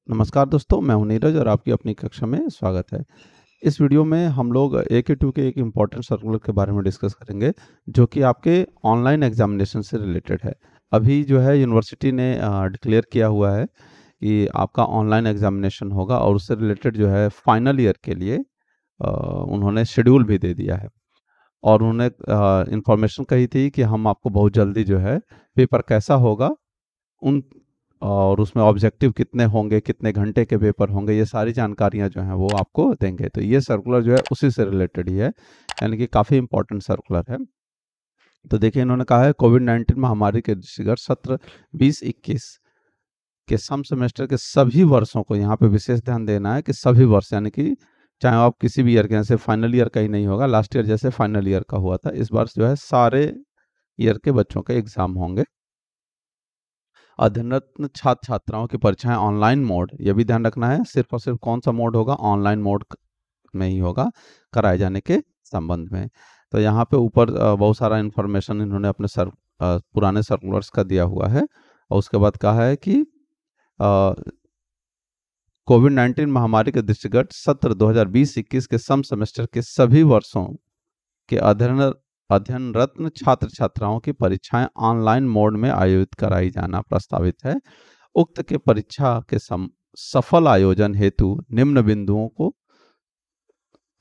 नमस्कार दोस्तों, मैं हूं नीरज और आपकी अपनी कक्षा में स्वागत है। इस वीडियो में हम लोग AQ2 के एक इम्पॉर्टेंट सर्कुलर के बारे में डिस्कस करेंगे, जो कि आपके ऑनलाइन एग्जामिनेशन से रिलेटेड है। अभी जो है यूनिवर्सिटी ने डिक्लेयर किया हुआ है कि आपका ऑनलाइन एग्जामिनेशन होगा और उससे रिलेटेड जो है फाइनल ईयर के लिए उन्होंने शेड्यूल भी दे दिया है। और उन्होंने इंफॉर्मेशन कही थी कि हम आपको बहुत जल्दी जो है पेपर कैसा होगा उन और उसमें ऑब्जेक्टिव कितने होंगे, कितने घंटे के पेपर होंगे, ये सारी जानकारियां जो हैं वो आपको देंगे। तो ये सर्कुलर जो है उसी से रिलेटेड ही है, यानी कि काफ़ी इंपॉर्टेंट सर्कुलर है। तो देखिए, इन्होंने कहा है कोविड-19 महामारी के दृष्टिगत सत्र 20-21 के सम सेमेस्टर के सभी वर्षों को यहाँ पे विशेष ध्यान देना है कि सभी वर्ष, यानी कि चाहे आप किसी भी ईयर के, जैसे फाइनल ईयर का ही नहीं होगा, लास्ट ईयर जैसे फाइनल ईयर का हुआ था, इस बार जो है सारे ईयर के बच्चों के एग्जाम होंगे। अध्ययनरत छात्र छात्राओं की परीक्षाएं ऑनलाइन मोड, यह भी ध्यान रखना है, सिर्फ और सिर्फ कौन सा मोड होगा, ऑनलाइन मोड में ही होगा कराए जाने के संबंध में। तो यहाँ पे ऊपर बहुत सारा इन्फॉर्मेशन इन्होंने अपने पुराने सर्कुलर्स का दिया हुआ है। और उसके बाद कहा है कि कोविड-19 महामारी के दृष्टिगत सत्र 2020-21 के सम सेमेस्टर के सभी वर्षों के अध्ययनरत छात्र छात्राओं की परीक्षाएं ऑनलाइन मोड में आयोजित कराई जाना प्रस्तावित है। उक्त के परीक्षा के सफल आयोजन हेतु निम्न बिंदुओं को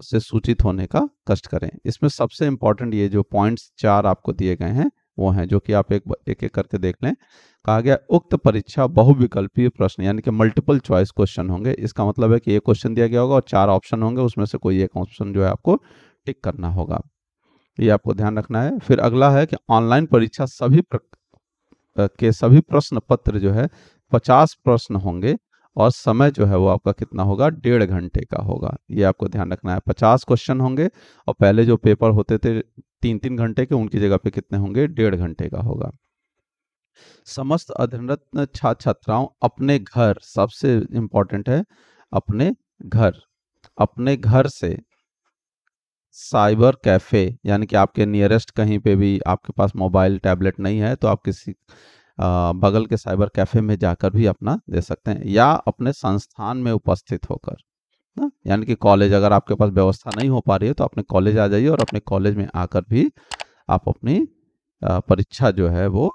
से सूचित होने का कष्ट करें। इसमें सबसे इंपॉर्टेंट ये जो पॉइंट्स 4 आपको दिए गए हैं वो हैं, जो कि आप एक एक करके देख लें। कहा गया उक्त परीक्षा बहुविकल्पीय प्रश्न, यानी कि मल्टीपल चॉइस क्वेश्चन होंगे। इसका मतलब है कि एक क्वेश्चन दिया गया होगा और 4 ऑप्शन होंगे, उसमें से कोई एक ऑप्शन जो है आपको टिक करना होगा, ये आपको ध्यान रखना है। फिर अगला है कि ऑनलाइन परीक्षा के सभी प्रश्न पत्र जो है 50 प्रश्न होंगे और समय जो है वो आपका कितना होगा, 1.5 घंटे का होगा। ये आपको ध्यान रखना है। 50 क्वेश्चन होंगे और पहले जो पेपर होते थे 3-3 घंटे के, उनकी जगह पे कितने होंगे, 1.5 घंटे का होगा। समस्त अध्ययनरत छात्र छात्राओं अपने घर, सबसे इंपॉर्टेंट है, अपने घर से साइबर कैफ़े, यानी कि आपके नियरेस्ट कहीं पे भी आपके पास मोबाइल टैबलेट नहीं है तो आप किसी बगल के साइबर कैफ़े में जाकर भी अपना दे सकते हैं, या अपने संस्थान में उपस्थित होकर ना, यानी कि कॉलेज, अगर आपके पास व्यवस्था नहीं हो पा रही है तो अपने कॉलेज आ जाइए और अपने कॉलेज में आकर भी आप अपनी परीक्षा जो है वो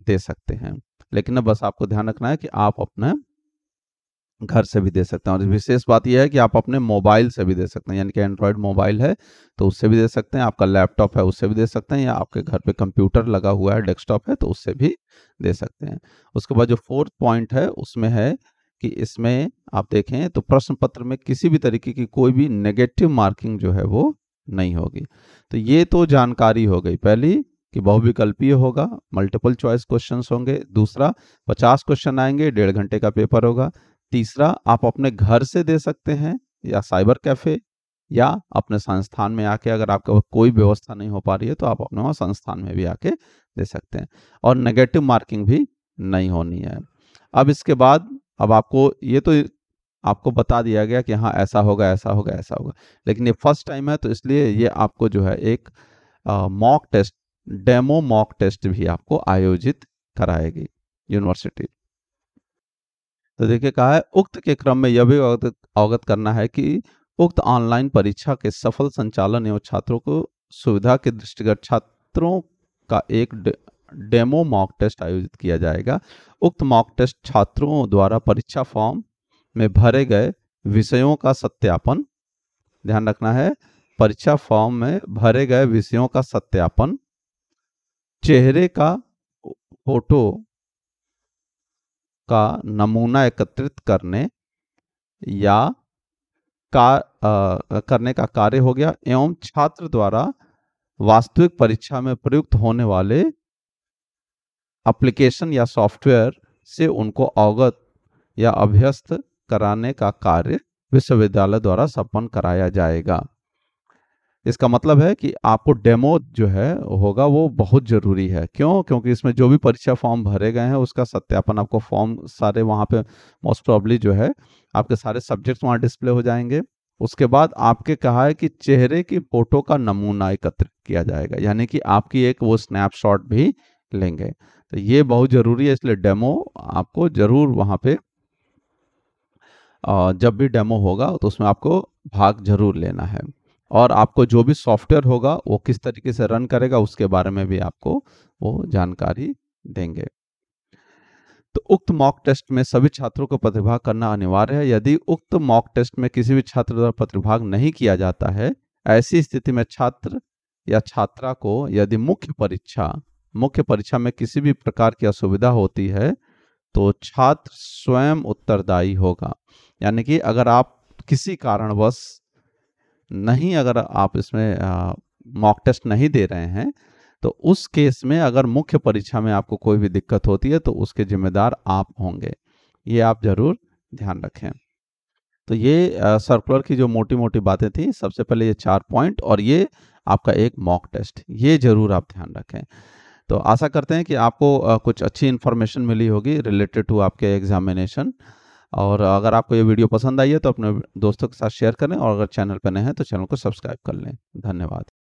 दे सकते हैं। लेकिन अब बस आपको ध्यान रखना है कि आप अपने घर से भी दे सकते हैं। और विशेष बात यह है कि आप अपने मोबाइल से भी दे सकते हैं, यानी कि एंड्रॉयड मोबाइल है तो उससे भी दे सकते हैं, आपका लैपटॉप है उससे भी दे सकते हैं, या आपके घर पे कंप्यूटर लगा हुआ है, डेस्कटॉप है, तो उससे भी दे सकते हैं। उसके बाद जो 4th पॉइंट है उसमें है कि इसमें आप देखें तो प्रश्न पत्र में किसी भी तरीके की कोई भी नेगेटिव मार्किंग जो है वो नहीं होगी। तो ये तो जानकारी हो गई पहली कि बहुविकल्पीय होगा, मल्टीपल चॉइस क्वेश्चंस होंगे। दूसरा, 50 क्वेश्चन आएंगे, 1.5 घंटे का पेपर होगा। तीसरा, आप अपने घर से दे सकते हैं या साइबर कैफे, या अपने संस्थान में आके, अगर आपके कोई व्यवस्था नहीं हो पा रही है तो आप अपने वहाँ संस्थान में भी आके दे सकते हैं। और नेगेटिव मार्किंग भी नहीं होनी है। अब इसके बाद अब आपको ये तो आपको बता दिया गया कि हाँ ऐसा होगा, ऐसा होगा, ऐसा होगा, लेकिन ये फर्स्ट टाइम है तो इसलिए ये आपको जो है एक mock test, demo mock test भी आपको आयोजित कराएगी यूनिवर्सिटी। तो देखिए, कहा है उक्त के क्रम में यह भी अवगत करना है कि उक्त ऑनलाइन परीक्षा के सफल संचालन एवं छात्रों को सुविधा के दृष्टिगत छात्रों का एक डेमो मॉक टेस्ट आयोजित किया जाएगा। उक्त मॉक टेस्ट छात्रों द्वारा परीक्षा फॉर्म में भरे गए विषयों का सत्यापन, ध्यान रखना है, परीक्षा फॉर्म में भरे गए विषयों का सत्यापन, चेहरे का फोटो का नमूना एकत्रित करने या करने का कार्य हो गया, एवं छात्र द्वारा वास्तविक परीक्षा में प्रयुक्त होने वाले एप्लीकेशन या सॉफ्टवेयर से उनको अवगत या अभ्यस्त कराने का कार्य विश्वविद्यालय द्वारा संपन्न कराया जाएगा। इसका मतलब है कि आपको डेमो जो है होगा वो बहुत ज़रूरी है। क्यों? क्योंकि इसमें जो भी परीक्षा फॉर्म भरे गए हैं उसका सत्यापन, आपको फॉर्म सारे वहाँ पे मोस्ट प्रॉब्ली जो है आपके सारे सब्जेक्ट्स वहाँ डिस्प्ले हो जाएंगे। उसके बाद आपके कहा है कि चेहरे की फोटो का नमूना एकत्रित किया जाएगा, यानी कि आपकी एक वो स्नैपशॉट भी लेंगे। तो ये बहुत ज़रूरी है, इसलिए डेमो आपको ज़रूर वहाँ पे जब भी डेमो होगा तो उसमें आपको भाग जरूर लेना है। और आपको जो भी सॉफ्टवेयर होगा वो किस तरीके से रन करेगा उसके बारे में भी आपको वो जानकारी देंगे। तो उक्त मॉक टेस्ट में सभी छात्रों को प्रतिभाग करना अनिवार्य है। यदि उक्त मॉक टेस्ट में किसी भी छात्र द्वारा प्रतिभाग नहीं किया जाता है, ऐसी स्थिति में छात्र या छात्रा को यदि मुख्य परीक्षा में किसी भी प्रकार की असुविधा होती है तो छात्र स्वयं उत्तरदायी होगा। यानी कि अगर आप किसी कारणवश नहीं, अगर आप इसमें मॉक टेस्ट नहीं दे रहे हैं तो उस केस में अगर मुख्य परीक्षा में आपको कोई भी दिक्कत होती है तो उसके जिम्मेदार आप होंगे। ये आप जरूर ध्यान रखें। तो ये सर्कुलर की जो मोटी मोटी बातें थी, सबसे पहले ये 4 पॉइंट और ये आपका एक मॉक टेस्ट, ये जरूर आप ध्यान रखें। तो आशा करते हैं कि आपको कुछ अच्छी इन्फॉर्मेशन मिली होगी रिलेटेड टू आपके एग्जामिनेशन। और अगर आपको ये वीडियो पसंद आई है तो अपने दोस्तों के साथ शेयर करें और अगर चैनल पर नए हैं तो चैनल को सब्सक्राइब कर लें। धन्यवाद।